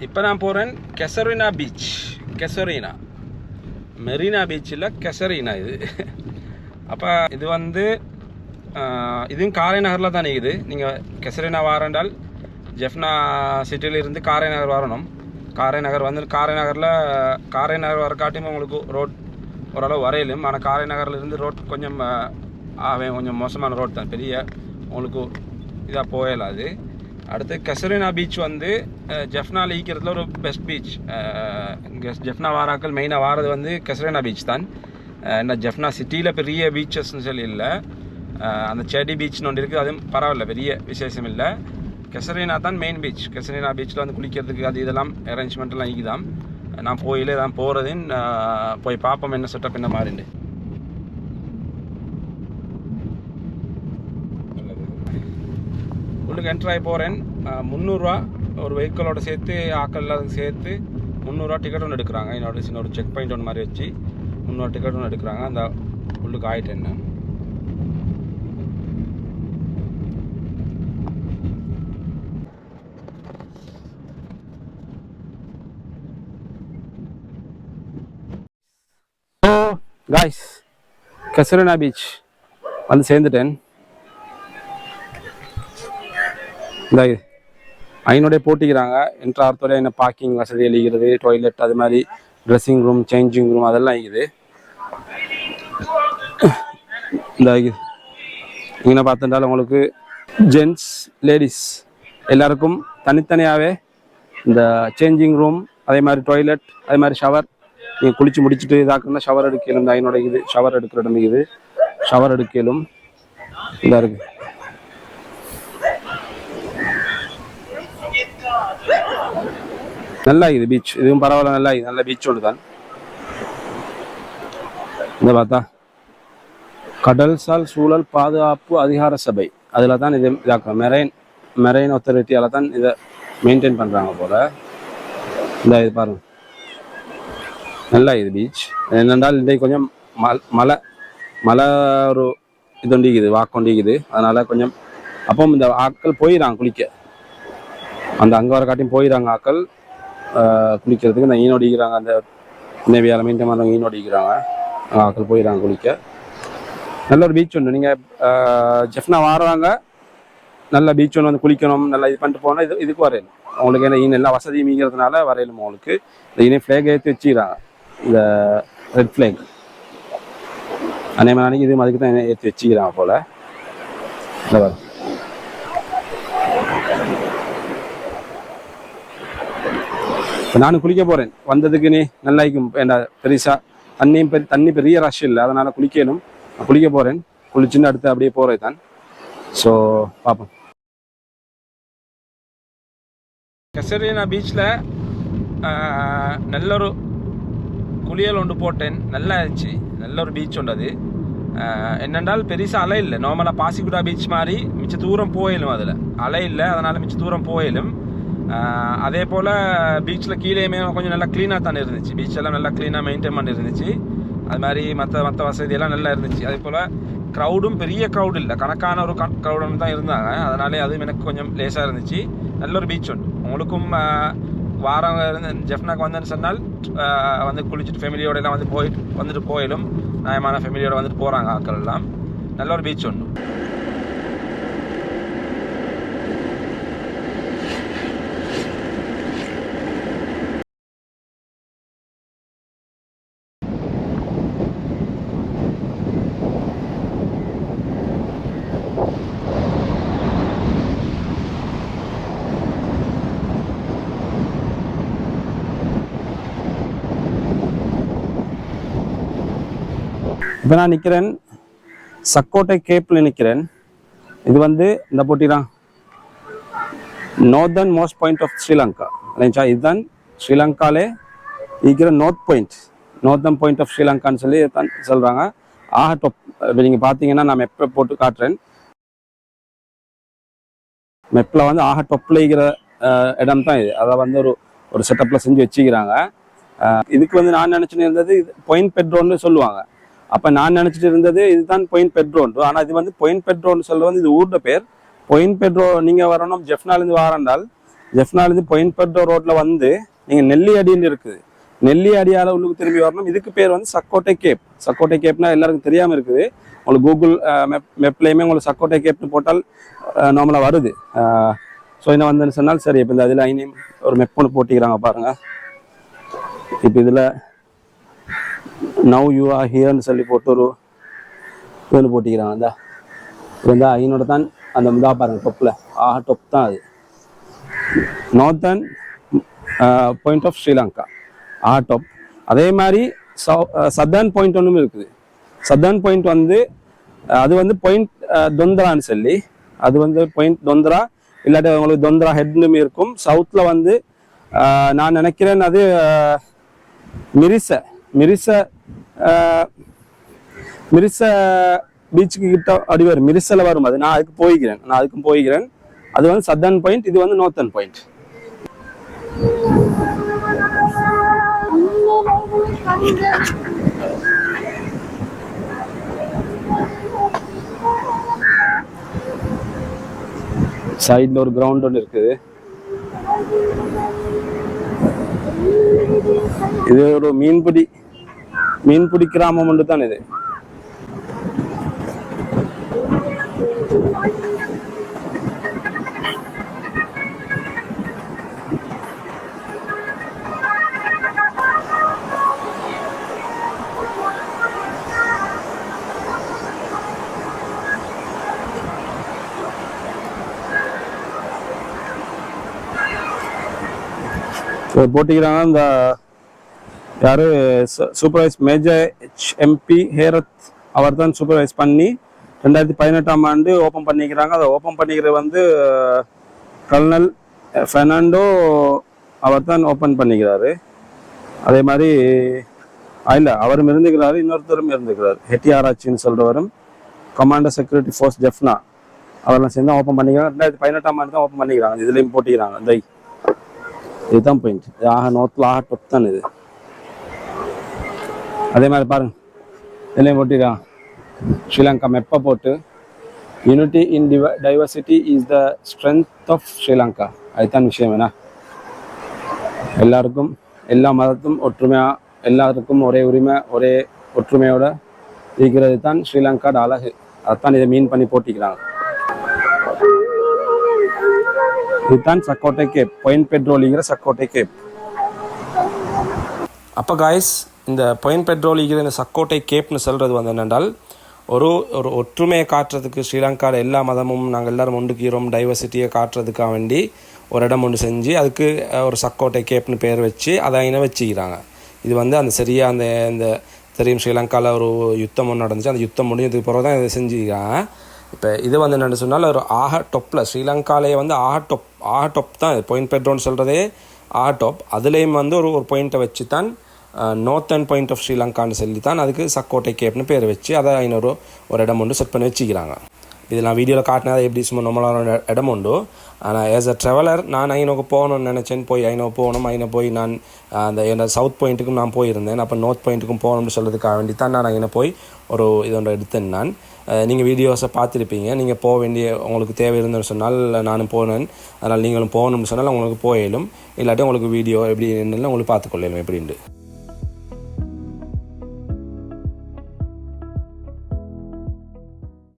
இப்போ நான் போகிறேன் கெசரினா பீச். கெசரினா மெரினா பீச்சில் கெசரினா இது. அப்போ இது வந்து இதுவும் காரை நகரில் தான் இருக்குது. நீங்கள் கெசரினா வாரண்டால் ஜெஃப்னா சிட்டியிலிருந்து காரை நகர் வரணும். காரை நகர் வந்து காரை நகர் வர காட்டியும் உங்களுக்கு ரோட் ஓரளவு வரையிலும். ஆனால் காரை நகர்லேருந்து ரோட் கொஞ்சம் கொஞ்சம் மோசமான ரோட் தான். பெரிய உங்களுக்கு இதாக போயலாது. அடுத்து கெசரினா பீச் வந்து ஜெஃப்னாவில் ஈக்கிறதுல ஒரு பெஸ்ட் பீச். இங்கே ஜெஃப்னா வாராக்கள் மெயினாக வாரது வந்து கெசரினா பீச் தான். என்ன ஜெஃப்னா சிட்டியில் பெரிய பீச்சஸ்ன்னு சொல்லி இல்லை. அந்த செடி பீச்னு ஒன்று இருக்குது, அதுவும் பரவாயில்ல, பெரிய விசேஷம் இல்லை. கெசரினா தான் மெயின் பீச். கெசரினா பீச்சில் வந்து குளிக்கிறதுக்கு அது இதெல்லாம் அரேஞ்ச்மெண்ட்லாம் ஈக்குதான். நான் போயிலே தான் போகிறதுன்னு போய் பார்ப்போம் என்ன செட்டப் என்ன மாதிரிண்டு. உள்ளுக்கு என்ட்ராகி போகிறேன். 300 ரூபா ஒரு வெஹிக்கிளோட சேர்த்து ஆக்கள் எல்லாத்துக்கும் சேர்த்து 300 ரூபா டிக்கெட் ஒன்று எடுக்கிறாங்க. என்னோட சின்ன ஒரு செக் பாயிண்ட் ஒன்று மாதிரி வச்சு 300 டிக்கெட் ஒன்று எடுக்கிறாங்க. அந்த உள்ளுக்கு ஆகிட்டேன் நான். காய்ஸ், கெசரினா பீச் வந்து சேர்ந்துட்டேன். இந்த ஐநூறுடைய போட்டிக்கிறாங்க. என்ட்ராத்தோட என்ன பார்க்கிங் வசதி அளிக்கிறது, டாய்லெட், அது மாதிரி ட்ரெஸ்ஸிங் ரூம், சேஞ்சிங் ரூம் அதெல்லாம் இருக்குது. இந்த இங்கே பார்த்துட்டாலும் உங்களுக்கு ஜென்ட்ஸ் லேடிஸ் எல்லாருக்கும் தனித்தனியாகவே இந்த சேஞ்சிங் ரூம், அதே மாதிரி டாய்லெட், அதே மாதிரி ஷவர். நீங்கள் குளிச்சு முடிச்சுட்டு இதாக்குன்னா ஷவர் எடுக்கலும். இந்த ஐநூறு இது ஷவர் எடுக்கிற இடம் இருக்குது. ஷவர் எடுக்கலும் இதாக இருக்குது. நல்லா இது பீச், இதுவும் பரவாயில்ல, நல்லா இது நல்ல பீச் ஒன்று தான். இந்த பார்த்தா கடல்சால் சூழல் பாதுகாப்பு அதிகார சபை, அதில் தான் இது இதாக்கும். மெரைன் அத்தாரிட்டியால் தான் இதை மெயின்டைன் பண்ணுறாங்க போல். இந்த இது பாருங்க, நல்லா இது பீச். என்னென்றால் இன்றைக்கு கொஞ்சம் மழை ஒரு இது ஒண்டிக்குது, வாக்கொண்டிக்குது. அதனால் கொஞ்சம் அப்போ இந்த ஆட்கள் போயிடறாங்க குளிக்க. அந்த அங்கே வர காட்டியும் போயிடறாங்க ஆக்கள் குளிக்கிறதுக்கு. இந்த ஈனோடிக்கிறாங்க, அந்த நேவியால் மெயின்டைன் பண்ணுறவங்க ஈனோடிக்கிறாங்க. ஆக்கள் போயிடறாங்க குளிக்க. நல்ல ஒரு பீச் ஒன்று. நீங்கள் ஜெஃப்னா வாடுறாங்க, நல்ல பீச் ஒன்று வந்து குளிக்கணும், நல்லா இது பண்ணிட்டு போனால் இதுக்கு வரையணும் உங்களுக்கு. ஏன்னா ஈன எல்லா வசதியும் மீங்கிறதுனால வரையணும் உங்களுக்கு. இந்த ஈனே ஃப்ளாக் ஏற்றி வச்சுக்கிறாங்க, இந்த ரெட் ஃப்ளாக். அதே மாதிரி இது அதுக்கு தான் ஏற்றி வச்சுக்கிறாங்க போல். இந்த இப்போ நானும் குளிக்க போகிறேன். வந்ததுக்கு நீ நல்லாய்க்கும். ஏண்டா பெருசாக தண்ணி பெரிய ரஷ் இல்லை, அதனால் குளிக்கணும். குளிக்க போகிறேன். குளிச்சுன்னு அடுத்து அப்படியே போகிறது தான். ஸோ பார்ப்போம். கெசரினா பீச்சில் நல்ல ஒரு குளியல் ஒன்று போட்டேன். நல்லா இருந்துச்சு. நல்ல ஒரு பீச் உண்டு. அது என்னென்றால் பெருசாக அலை இல்லை. நார்மலாக பாசிக்குடா பீச் மாதிரி மிச்ச தூரம் போயிடும். அதில் அலை இல்லை, அதனால் மிச்ச தூரம் போயிடும். அதே போல் பீச்சில் கீழேயுமே கொஞ்சம் நல்லா க்ளீனாக தானே இருந்துச்சு. பீச்செல்லாம் நல்லா க்ளீனாக மெயின்டைன் பண்ணி இருந்துச்சு. அது மாதிரி மற்ற வசதியெல்லாம் நல்லா இருந்துச்சு. அதே போல் க்ரௌடும் பெரிய க்ரௌடு இல்லை, கணக்கான ஒரு க்ரௌடு தான் இருந்தாங்க. அதனாலே அதுவும் எனக்கு கொஞ்சம் லேசாக இருந்துச்சு. நல்ல ஒரு பீச் உண்டு. உங்களுக்கும் வாரவங்க ஜெஃப்னாக்கு வந்தேன்னு சொன்னால் வந்து குளிச்சுட்டு ஃபேமிலியோட எல்லாம் வந்துட்டு போயிடும். நியாயமான ஃபேமிலியோட வந்துட்டு போகிறாங்க ஆட்கள் எல்லாம். நல்ல ஒரு பீச் உண்டு. இப்போ நான் நிற்கிறேன் சக்கோட்டை கேப்பில் நிற்கிறேன். இது வந்து இந்த போட்டிதான் northernmost point of Sri Lanka. இல்லைங்களா, இதுதான் ஸ்ரீலங்காலே இருக்கிற நார்தர்ன் பாயிண்ட் ஆஃப் ஸ்ரீலங்கான்னு சொல்லி தான் சொல்கிறாங்க. ஆஹா டொப். இப்போ நீங்கள் பார்த்தீங்கன்னா நான் மெப்பை போட்டு காட்டுறேன். மெப்பில் வந்து ஆஹா டொப்பில் இருக்கிற இடம் தான் இது. அதை வந்து ஒரு செட்டப்பில் செஞ்சு வச்சுக்கிறாங்க. இதுக்கு வந்து நான் நினச்சின்னு இருந்தது இது பாயிண்ட் பெட்ரோன்னு சொல்லுவாங்க. அப்போ நான் நினச்சிட்டு இருந்தது இதுதான் பாயிண்ட் பெட்ரோன். ஆனால் இது வந்து பாயிண்ட் பெட்ரோன்னு சொல்ல வந்து இது ஊரோட பேர். பாயிண்ட் பெட்ரோ நீங்கள் வரணும் ஜெஃப்னாலேருந்து வாரண்டால் ஜெஃப்னாலேருந்து பாயிண்ட் பெட்ரோ ரோட்டில் வந்து நீங்கள் நெல்லியடின்னு இருக்குது. நெல்லியடியால் உள்ளுக்கு திரும்பி வரணும். இதுக்கு பேர் வந்து சக்கோட்டை கேப். சக்கோட்டை கேப்னா எல்லாருக்கும் தெரியாமல் இருக்குது. உங்களுக்கு கூகுள் மேப்லேயுமே உங்களுக்கு சக்கோட்டை கேப்னு போட்டால் நார்மலாக வருது. ஸோ என்ன வந்துன்னு சொன்னால் சரி. இப்போ இந்த அதில் ஐனியும் ஒரு மெப் ஒன்று போட்டிக்கிறாங்க பாருங்கள். இப்போ இதில் நவ் யூ ஆர் ஹியர்னு சொல்லி போட்டு ஒரு இதுன்னு போட்டிக்கிறாங்க. அந்த இது வந்து ஐனோட தான் அந்த முதா பாருங்கள் டொப்பில் டொப் தான் அது. Northern point of Sri Lanka top. அதே மாதிரி சதர்ன் பாயிண்ட் ஒன்றும் இருக்குது. சதர்ன் பாயிண்ட் வந்து அது வந்து பாயிண்ட் தொந்தரான்னு சொல்லி, அது வந்து பாயிண்ட் தொந்தரா இல்லாட்டி உங்களுக்கு தொந்தரா ஹெட்னுமே இருக்கும். சவுத்தில் வந்து நான் நினைக்கிறேன் அது மிரிச பீச்சுக்கு கிட்ட அடி வரும். மிரிசல வரும். அது நான் அதுக்கும் போய்கிறேன். அது வந்து சதர்ன் பாயிண்ட், இது வந்து நார்த்தன் பாயிண்ட். சைட்ல ஒரு கிரவுண்ட் ஒன்று இருக்குது. இது ஒரு மீன்பிடி கிராமம் ஒன்று தான் இது. போட்டிக்கிறாங்க. இந்த யாரு சூப்பர்வைஸ் மேஜர் HMP ஹேரத் அவர் தான் சூப்பர்வைஸ் பண்ணி 2018ஆம் ஆண்டு ஓப்பன் பண்ணிக்கிறாங்க. அதை ஓப்பன் பண்ணிக்கிறது வந்து கர்னல் பெர்னாண்டோ அவர் தான் ஓப்பன் பண்ணிக்கிறாரு. அதே மாதிரி இல்லை அவரும் இருந்துக்கிறாரு, இன்னொருத்தரும் இருந்துக்கிறாரு. ஹெட்டி ஆராய்ச்சின்னு சொல்றவரும் கமாண்டர் செக்யூரிட்டி ஃபோர்ஸ் ஜெஃப்னா அவரெல்லாம் சேர்ந்து ஓப்பன் பண்ணிக்கிறாங்க. 2018ஆம் ஆண்டு தான் ஓப்பன் பண்ணிக்கிறாங்க. இதுலேயும் போட்டிக்கிறாங்க. இந்த இதுதான் பாயிண்ட். நோத்தில் டொப் தான் இது. அதே மாதிரி பாருங்க, இதுலேயும் போட்டிருக்காங்க ஸ்ரீலங்கா மெப்பை போட்டு unity in diversity is the strength of Sri Lanka. அதுதான் விஷயம். வேணா எல்லாருக்கும் எல்லா மதத்தும் ஒற்றுமையாக, எல்லாருக்கும் ஒரே உரிமை, ஒரே ஒற்றுமையோட இருக்கிறது தான் ஸ்ரீலங்காட அழகு. அதைத்தான் இதை மீன் பண்ணி போட்டிக்கிறாங்க. இதுதான் சக்கோட்டை கேப், பாயிண்ட் பெட்ரோலிங்கிற சக்கோட்டை கேப். அப்போ காய்ஸ், இந்த பாயிண்ட் பெட்ரோலிங்கிற இந்த சக்கோட்டை கேப்னு சொல்கிறது வந்து என்னென்றால் ஒரு ஒற்றுமையை காட்டுறதுக்கு ஸ்ரீலங்காவில் எல்லா மதமும் நாங்கள் எல்லோரும் ஒன்றுக்கிறோம் டைவர்சிட்டியை காட்டுறதுக்காக வேண்டி ஒரு இடம் ஒன்று செஞ்சு அதுக்கு ஒரு சக்கோட்டை கேப்னு பேர் வச்சு அதை இன வச்சுக்கிறாங்க. இது வந்து அந்த சரியாக அந்த தெரியும் ஸ்ரீலங்காவில் ஒரு யுத்தம் ஒன்று நடந்துச்சு. அந்த யுத்தம் முடிஞ்சதுக்கு பிறகு தான் இதை செஞ்சுக்கிறாங்க. இப்போ இது வந்து என்னென்னு சொன்னால் ஒரு டொப்பில் ஸ்ரீலங்காலேயே வந்து டொப் தான் இது பாயிண்ட் பெட்ரோன்னு சொல்கிறதே டொப். அதுலேயும் வந்து ஒரு பாயிண்ட்டை வச்சு தான் நார்த்தன் பாயிண்ட் ஆஃப் ஸ்ரீலங்கான்னு சொல்லி தான் அதுக்கு சக்கோட்டை கேப்னு பேர் வச்சு அதை ஒரு இடம் ஒன்று செட் பண்ணி வச்சுக்கிறாங்க. இது நான் வீடியோவில் காட்டினதை எப்படி சும்மா நம்மளான இடம் உண்டு. ஆனால் ஆஸ் அ ட்ராவலர் நான் ஐநோக்கு போகணும்னு நினச்சேன். ஐநோ போய் நான் அந்த சவுத் பாயிண்ட்டுக்கும் நான் போயிருந்தேன். அப்போ நார்த் பாயிண்ட்டுக்கும் போகணும்னு சொல்கிறதுக்காக வேண்டி தான் நான் ஐநோ போய் ஒரு இதோட எடுத்தேன். நான் நீங்கள் வீடியோஸை பார்த்துருப்பீங்க. நீங்கள் போக வேண்டிய உங்களுக்கு தேவை இருந்தேன்னு சொன்னால் நானும் போனேன். அதனால் நீங்களும் போகணும்னு சொன்னால் உங்களுக்கு போயிடும். இல்லாட்டி உங்களுக்கு வீடியோ எப்படி என்னெல்லாம் உங்களுக்கு பார்த்துக்கொள்ளலும் எப்படின்ட்டு.